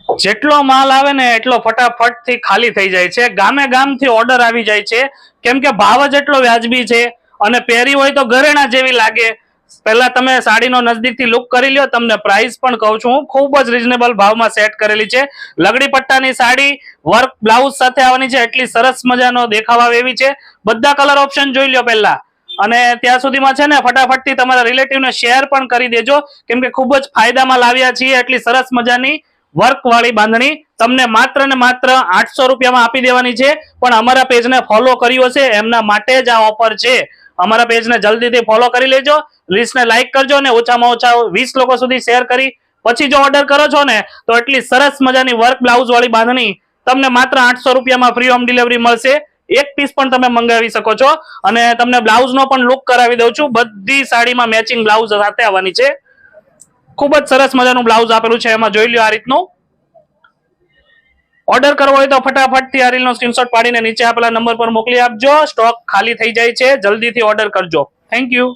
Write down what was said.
જેટલો માલ આવે ને એટલો ફટાફટ થી ખાલી થઈ જાય છે. ગામે ગામથી ઓર્ડર આવી જાય છે, કેમ કે ભાવ જ એટલો વ્યાજબી છે અને પહેરી હોય તો ઘરેણા જેવી લાગે. પહેલા તમે સાડીનો નજદીકથી લુક કરી લ્યો, તમને પ્રાઇસ પણ કહું છું હું, ખૂબ જ રીઝનેબલ ભાવમાં સેટ કરેલી છે. લગડી પટ્ટાની સાડી વર્ક બ્લાઉઝ સાથે આવવાની છે, એટલી સરસ મજાનો દેખાવ આવે એવી છે. બધા કલર ઓપ્શન જોઈ લ્યો પહેલા, અને ત્યાં સુધીમાં છે ને ફટાફટથી તમારા રિલેટિવને શેર પણ કરી દેજો, કેમ કે ખૂબ જ ફાયદામાં લાવ્યા છીએ. એટલી સરસ મજાની વર્ક વાળી બાંધણી તમને માત્ર ને માત્ર 800 રૂપિયામાં આપી દેવાની છે. પણ અમારા પેજને ફોલો કર્યો છે એમના માટે જ આ ઓફર છે. અમારા પેજને જલ્દીથી ફોલો કરી લેજો, લિસ્ટને લાઈક કરજો અને ઓછામાં ઓછા 20 લોકો સુધી શેર કરી પછી જો ઓર્ડર કરો છો ને તો એટલી સરસ મજાની વર્ક બ્લાઉઝ વાળી બાંધણી તમને માત્ર 800 રૂપિયામાં ફ્રી હોમ ડિલિવરી મળશે. એક પીસ પણ તમે મંગાવી શકો છો અને તમને બ્લાઉઝનો પણ લુક કરાવી દઉં છું. બધી સાડીમાં મેચિંગ બ્લાઉઝ સાથે આવવાની છે. ખૂબ જ સરસ મજાનું બ્લાઉઝ આપેલું છે, એમાં જોઈ લ્યો આ રીતનું. ઓર્ડર કરવો હોય તો ફટાફટથી આ રીલનો સ્ક્રીનશોટ પાડીને નીચે આપેલા નંબર પર મોકલી આપજો. સ્ટોક ખાલી થઈ જાય છે, જલ્દીથી ઓર્ડર કરજો. Thank you.